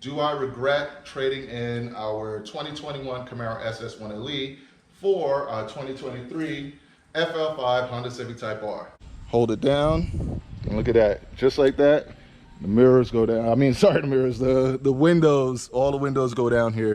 do I regret trading in our 2021 Camaro SS 1 Elite for a 2023 FL5 Honda Civic Type R? Hold it down and look at that, just like that. The mirrors go down. I mean, sorry, the mirrors, the windows, all the windows go down here.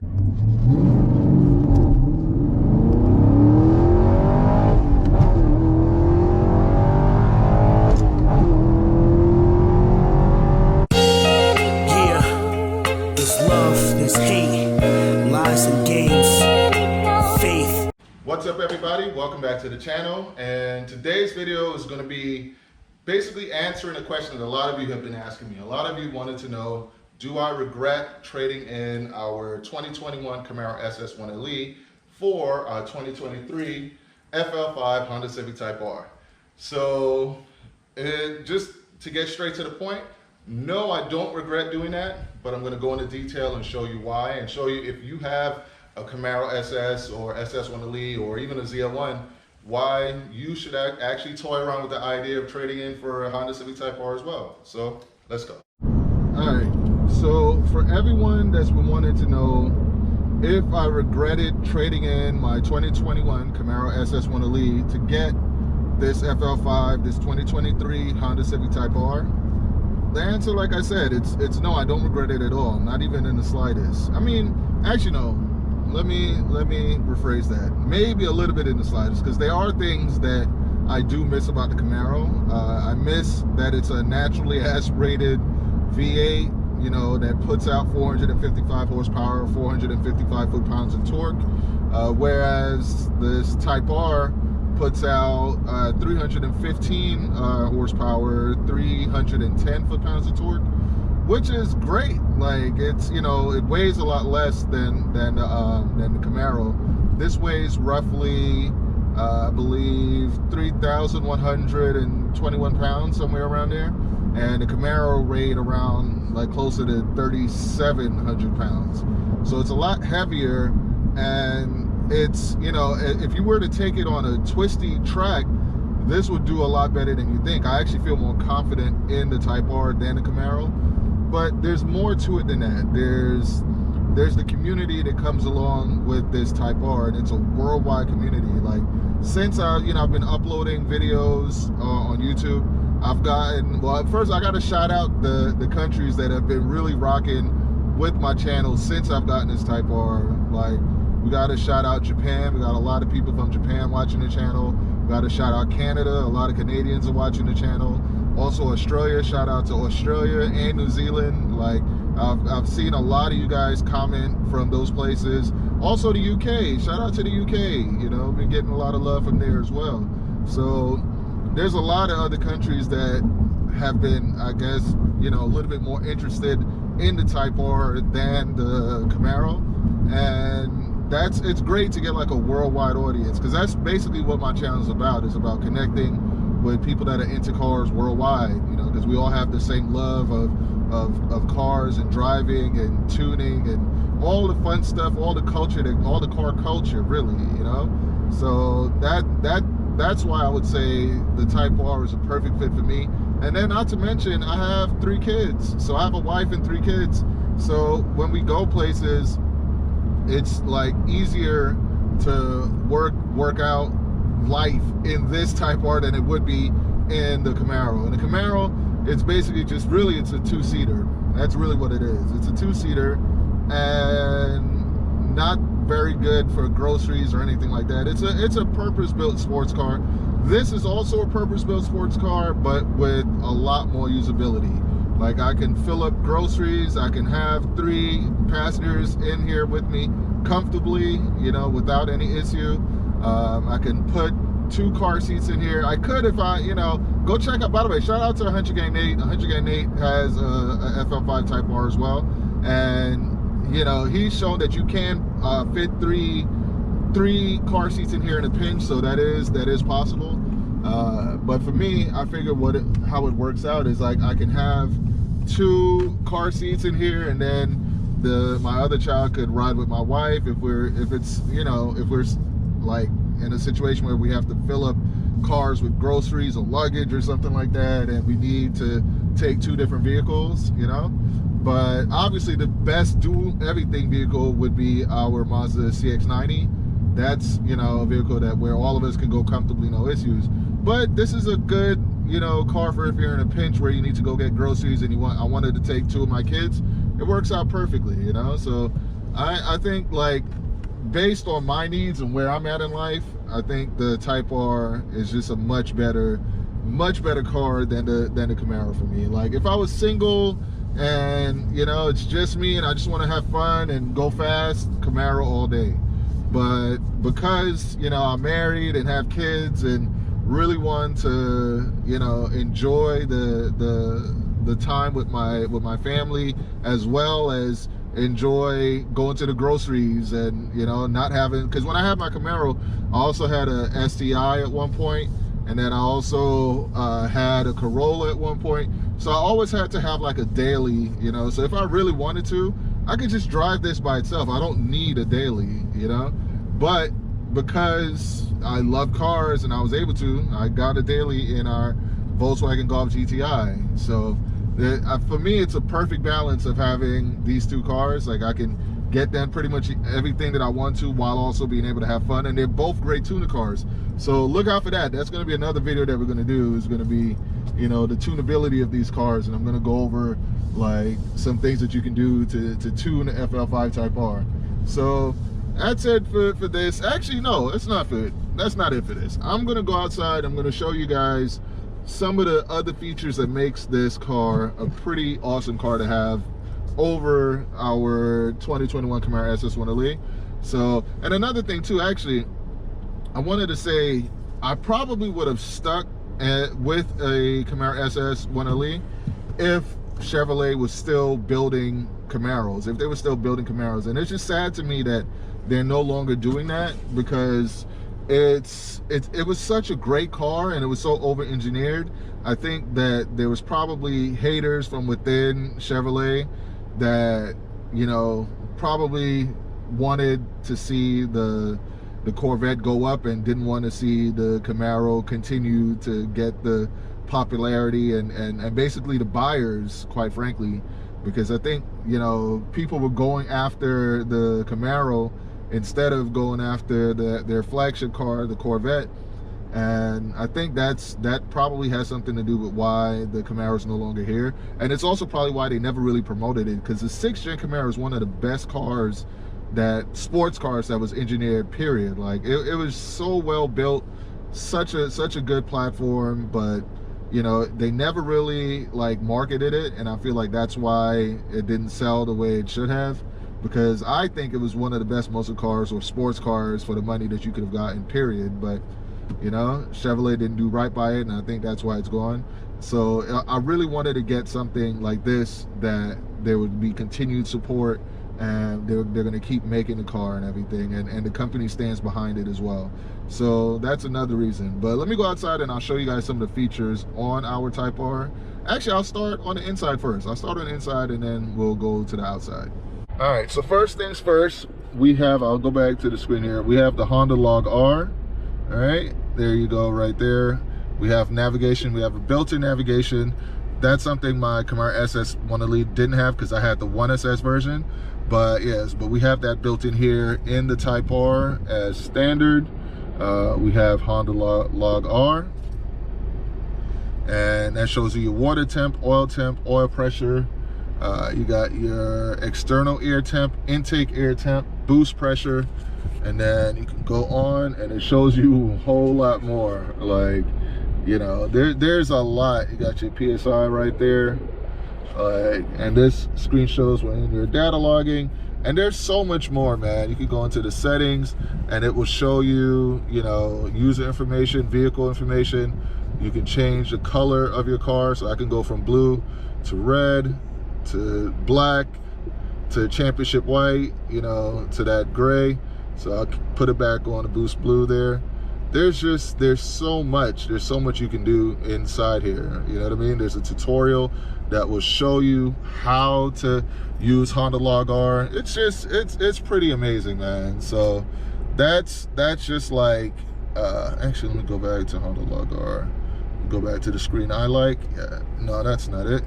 What's up, everybody? Welcome back to the channel, and today's video is going to be basically answering a question that a lot of you have been asking me. A lot of you wanted to know, do I regret trading in our 2021 Camaro SS 1 Elite for a 2023 FL5 Honda Civic Type R? So just to get straight to the point, no, I don't regret doing that, but I'm going to go into detail and show you why, and show you if you have a Camaro SS or SS 1 Elite or even a ZL1, why you should actually toy around with the idea of trading in for a Honda Civic Type R as well. So let's go. All right, so for everyone that's been wanting to know if I regretted trading in my 2021 Camaro SS 1 Elite to get this FL5, this 2023 Honda Civic Type R, the answer, like I said, it's no, I don't regret it at all, not even in the slightest. I mean, actually no. Let me rephrase that. Maybe a little bit in the slightest, because there are things that I do miss about the Camaro. I miss that it's a naturally aspirated V8, you know, that puts out 455 horsepower, 455 foot-pounds of torque, whereas this Type R puts out 315 horsepower, 310 foot-pounds of torque, which is great. Like, it's, you know, it weighs a lot less than the Camaro. This weighs roughly, I believe, 3,121 pounds, somewhere around there. And the Camaro weighed around, like, closer to 3,700 pounds. So it's a lot heavier, and it's, you know, if you were to take it on a twisty track, this would do a lot better than you think. I actually feel more confident in the Type R than the Camaro. But there's more to it than that. There's the community that comes along with this Type R, and it's a worldwide community. Like, since I've been uploading videos on YouTube, I've gotten, well, first I got to shout out the countries that have been really rocking with my channel since I've gotten this Type R. Like, we got to shout out Japan. We got a lot of people from Japan watching the channel. We got to shout out Canada. A lot of Canadians are watching the channel. Also Australia, shout out to Australia and New Zealand. Like, I've seen a lot of you guys comment from those places. Also the UK, shout out to the UK. You know, been getting a lot of love from there as well. So there's a lot of other countries that have been, I guess, you know, a little bit more interested in the Type R than the Camaro. And it's great to get like a worldwide audience, because that's basically what my channel is about. It's about connecting with people that are into cars worldwide, you know, because we all have the same love of cars and driving and tuning and all the fun stuff, all the culture, all the car culture, really, you know. So that's why I would say the Type R is a perfect fit for me. And then, not to mention, I have 3 kids, so I have a wife and 3 kids. So when we go places, it's like easier to work out life in this Type R than it would be in the Camaro. In the Camaro, it's basically just really, it's a 2-seater. That's really what it is. It's a 2-seater, and not very good for groceries or anything like that. It's a purpose-built sports car. This is also a purpose-built sports car, but with a lot more usability. Like, I can fill up groceries, I can have 3 passengers in here with me comfortably, you know, without any issue. I can put 2 car seats in here. I could, if I, you know, go check out, by the way, shout out to 100 Gang Nate. 100 Gang Nate has a FL5 Type R as well. And, you know, he's shown that you can fit three car seats in here in a pinch, so that is possible. But for me, I figure how it works out is, like, I can have 2 car seats in here, and then my other child could ride with my wife if we're like in a situation where we have to fill up cars with groceries or luggage or something like that, and we need to take 2 different vehicles, you know. But obviously the best do everything vehicle would be our Mazda CX-90. That's, you know, a vehicle that where all of us can go comfortably, no issues. But this is a good, you know, car for if you're in a pinch where you need to go get groceries and I wanted to take 2 of my kids. It works out perfectly, you know. So I think, like, based on my needs and where I'm at in life, I think the Type R is just a much better car than the Camaro for me. Like, if I was single and, you know, it's just me and I just want to have fun and go fast, Camaro all day. But because, you know, I'm married and have kids and really want to, you know, enjoy the time with my family, as well as enjoy going to the groceries and, you know, not having, because when I had my Camaro, I also had a STI at one point, and then I also had a Corolla at one point. So I always had to have like a daily, you know. So if I really wanted to, I could just drive this by itself. I don't need a daily, you know. But because I love cars and I was able to, I got a daily in our Volkswagen Golf GTI. So for me, it's a perfect balance of having these 2 cars. Like, I can get them pretty much everything that I want to while also being able to have fun. And they're both great tuner cars. So look out for that. That's going to be another video that we're going to do. Is going to be, you know, the tunability of these cars. And I'm going to go over like some things that you can do to tune the FL5 Type R. So that's it for this. Actually, no, that's not it for this. I'm going to go outside. I'm going to show you guys some of the other features that makes this car a pretty awesome car to have over our 2021 Camaro SS 1LE. So, and another thing too, actually, I wanted to say, I probably would have stuck with a Camaro SS 1LE if Chevrolet was still building Camaros, if they were still building Camaros. And it's just sad to me that they're no longer doing that, because it was such a great car and it was so over-engineered. I think that there was probably haters from within Chevrolet that, you know, probably wanted to see the Corvette go up and didn't want to see the Camaro continue to get the popularity and basically the buyers, quite frankly, because I think, you know, people were going after the Camaro instead of going after their flagship car, the Corvette. And I think that probably has something to do with why the Camaro is no longer here. And it's also probably why they never really promoted it, because the 6th gen Camaro is one of the best cars, sports cars that was engineered, period. Like, it was so well built, such a good platform, but, you know, they never really like marketed it, and I feel like that's why it didn't sell the way it should have, because I think it was one of the best muscle cars or sports cars for the money that you could have gotten, period. But, you know, Chevrolet didn't do right by it, and I think that's why it's gone. So I really wanted to get something like this that there would be continued support, and they're going to keep making the car and everything, and the company stands behind it as well. So that's another reason. But let me go outside and I'll show you guys some of the features on our Type R. Actually, I'll start on the inside first. I'll start on the inside and then we'll go to the outside. All right, so first things first, we have, I'll go back to the screen here, we have the Honda Log R. All right, there you go, right there. We have navigation, we have a built-in navigation. That's something my Camaro SS 1LE didn't have, because I had the 1SS version. But yes, but we have that built in here in the Type R as standard. We have Honda Log R, and that shows you your water temp, oil pressure. You got your external air temp, intake air temp, boost pressure, and then you can go on and it shows you a whole lot more. Like, you know, there's a lot. You got your PSI right there, and this screen shows when you're data logging, and there's so much more, man. You can go into the settings and it will show you, you know, user information, vehicle information. You can change the color of your car, so I can go from blue to red to black to championship white, you know, to that gray. So I'll put it back on the boost blue there. There's so much you can do inside here, you know what I mean? There's a tutorial that will show you how to use Honda Log R. It's pretty amazing, man. So that's just like, actually, let me go back to Honda Log R. Go back to the screen I like. Yeah, no, that's not it.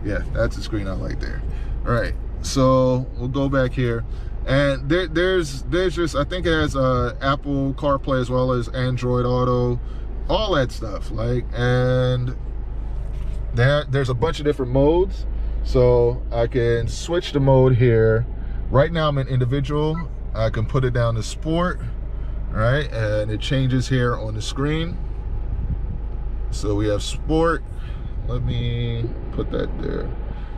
Yeah, that's the screen I like there. All right, so we'll go back here, and there's just, I think it has Apple CarPlay as well as Android Auto, all that stuff. Like, and there's a bunch of different modes, so I can switch the mode here. Right now I'm in individual. I can put it down to sport, right, and it changes here on the screen. So we have sport. Let me put that there.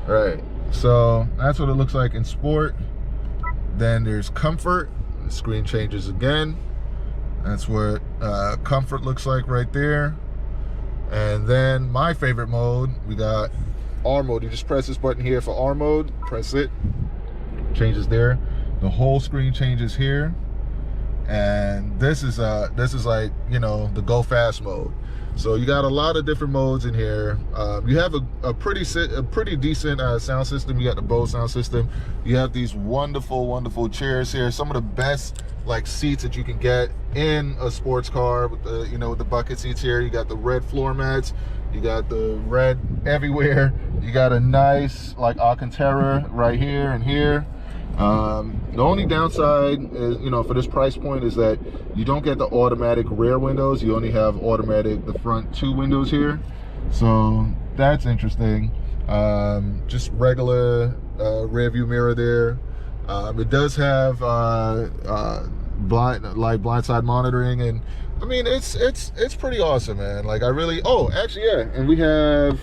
All right, so that's what it looks like in sport. Then there's comfort. The screen changes again. That's what comfort looks like right there. And then my favorite mode, we got R mode. You just press this button here for R mode, press it, changes there. The whole screen changes here. And this is like, you know, the go fast mode. So you got a lot of different modes in here. You have a pretty decent sound system. You got the Bose sound system. You have these wonderful chairs here. Some of the best like seats that you can get in a sports car with the, you know, with the bucket seats here. You got the red floor mats. You got the red everywhere. You got a nice like Alcantara right here and here. The only downside is, you know, for this price point is that you don't get the automatic rear windows. You only have automatic the front two windows here, so that's interesting. Just regular rear view mirror there. It does have blindside monitoring, and I mean it's pretty awesome, man. Like I really, oh actually yeah, and we have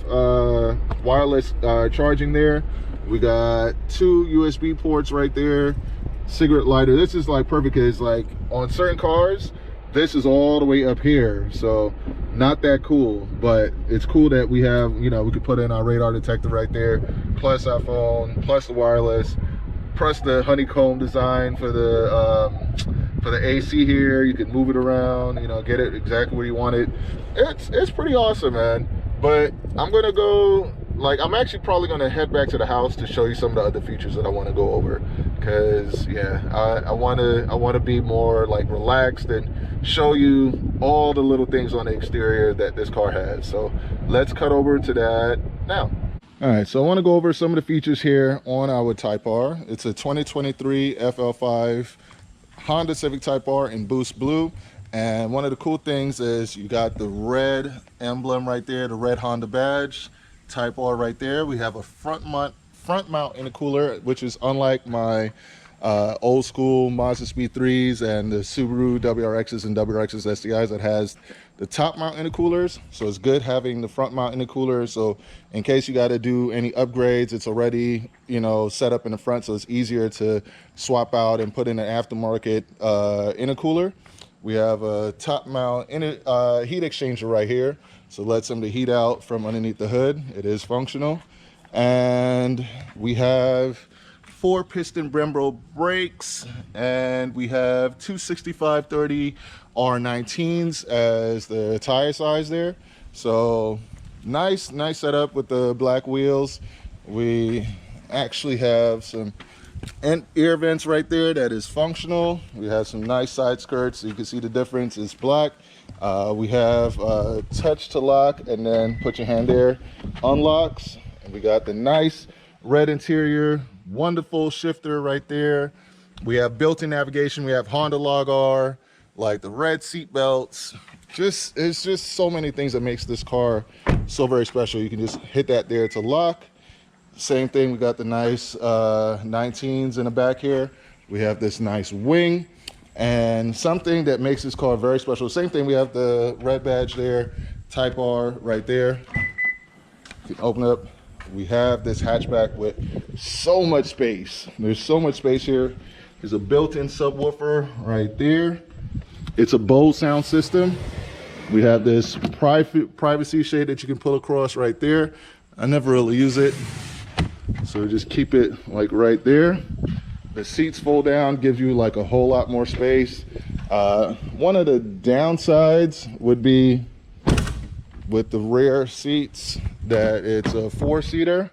wireless charging there. We got 2 USB ports right there, cigarette lighter. This is like perfect because like on certain cars, this is all the way up here. So not that cool, but it's cool that we have, you know, we could put in our radar detector right there, plus our phone, plus the wireless, plus the honeycomb design for the AC here. You can move it around, you know, get it exactly where you want it. It's pretty awesome, man. But I'm gonna go, like, I'm actually probably gonna head back to the house to show you some of the other features that I want to go over, because yeah, I want to be more like relaxed and show you all the little things on the exterior that this car has. So let's cut over to that now. All right, so I want to go over some of the features here on our Type R. It's a 2023 FL5 Honda Civic Type R in Boost Blue. And one of the cool things is you got the red emblem right there, the red Honda badge, Type R right there. We have a front mount intercooler, which is unlike my old school Mazda Speed 3s and the Subaru WRXs and WRXs STIs that has the top mount intercoolers. So it's good having the front mount intercooler. So in case you got to do any upgrades, it's already, you know, set up in the front, so it's easier to swap out and put in an aftermarket intercooler. We have a top mount heat exchanger right here, so lets some of the heat out from underneath the hood. It is functional. And we have 4 piston Brembo brakes, and we have 2 65/30 R19s as the tire size there. So nice setup with the black wheels. We actually have some ear vents right there that is functional. We have some nice side skirts, so you can see the difference. It's black. We have touch to lock, and then put your hand there, unlocks. And we got the nice red interior, wonderful shifter right there. We have built-in navigation. We have Honda Log R, like the red seat belts. It's just so many things that makes this car so very special. You can just hit that there to lock. Same thing, we got the nice 19s in the back here. We have this nice wing, and something that makes this car very special. Same thing, we have the red badge there, Type R right there. You can open up. We have this hatchback with so much space. There's so much space here. There's a built-in subwoofer right there. It's a Bose sound system. We have this privacy shade that you can pull across right there. I never really use it, so just keep it like right there. The seats fold down, gives you like a whole lot more space. One of the downsides would be with the rear seats that it's a 4-seater,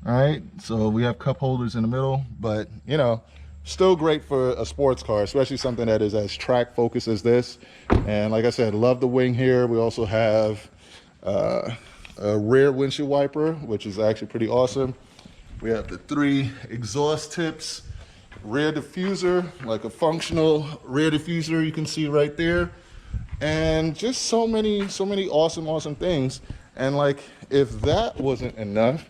right? So we have cup holders in the middle, but you know, still great for a sports car, especially something that is as track focused as this. And like I said, love the wing here. We also have a rear windshield wiper, which is actually pretty awesome. We have the 3 exhaust tips, rear diffuser, like a functional rear diffuser you can see right there. And just so many awesome things. And like, if that wasn't enough,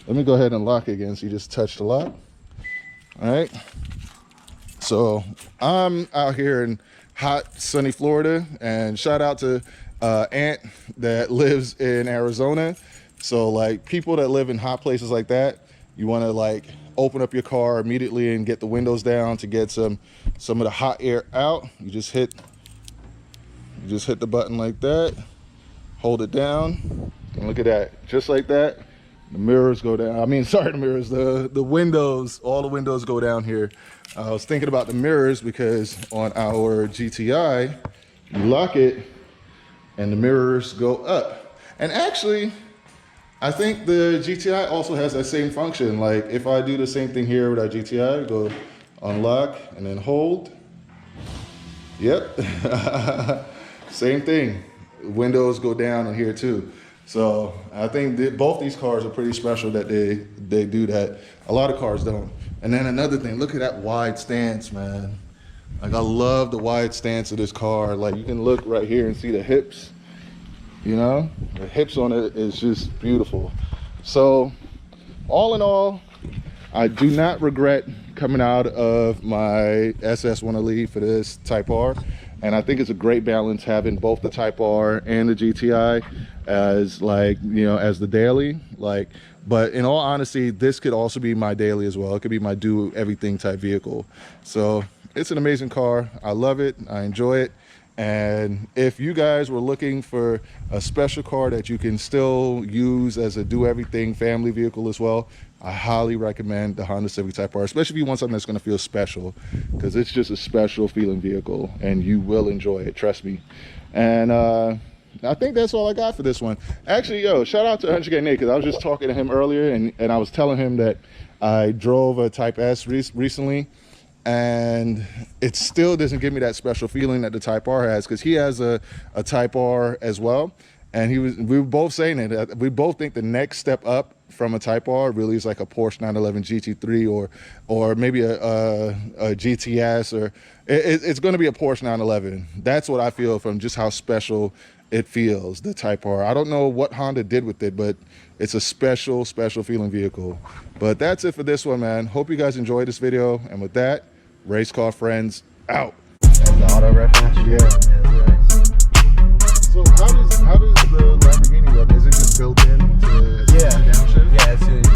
let me go ahead and lock it again so you just touch the lock. All right. So I'm out here in hot, sunny Florida, and shout out to Aunt that lives in Arizona. So like, people that live in hot places like that, you want to like open up your car immediately and get the windows down to get some of the hot air out. You just hit the button like that, hold it down, and look at that, just like that. The mirrors go down. I mean, sorry, the mirrors, the windows, all the windows go down here. I was thinking about the mirrors because on our GTI, you lock it and the mirrors go up. And actually, I think the GTI also has that same function. Like, if I do the same thing here with our GTI, go unlock and then hold. Yep, same thing. Windows go down in here too. So I think that both these cars are pretty special that they do that. A lot of cars don't. And then another thing, look at that wide stance, man. Like, I love the wide stance of this car. Like, you can look right here and see the hips, you know? The hips on it is just beautiful. So all in all, I do not regret coming out of my SS Wanna Leave for this Type R. And I think it's a great balance having both the Type R and the GTI as, like, you know, as the daily. Like, but in all honesty, this could also be my daily as well. It could be my do everything type vehicle. So it's an amazing car. I love it. I enjoy it. And if you guys were looking for a special car that you can still use as a do everything family vehicle as well, I highly recommend the Honda Civic Type R, especially if you want something that's going to feel special, because it's just a special feeling vehicle and you will enjoy it, trust me. And I think that's all I got for this one. Actually, yo, shout out to 100K Nate, because I was just talking to him earlier and I was telling him that I drove a Type S recently, and it still doesn't give me that special feeling that the Type R has, because he has a Type R as well. And we were both saying that we both think the next step up from a Type R really is like a Porsche 911 GT3 or maybe a GTS, or it's going to be a Porsche 911. That's what I feel from just how special it feels, the Type R. I don't know what Honda did with it, but it's a special feeling vehicle. But that's it for this one, man. Hope you guys enjoyed this video. And with that, race car friends out. The auto reference? Yeah. So how does the Lamborghini work? Is it just built in to yeah. downshift? Yeah, as soon as you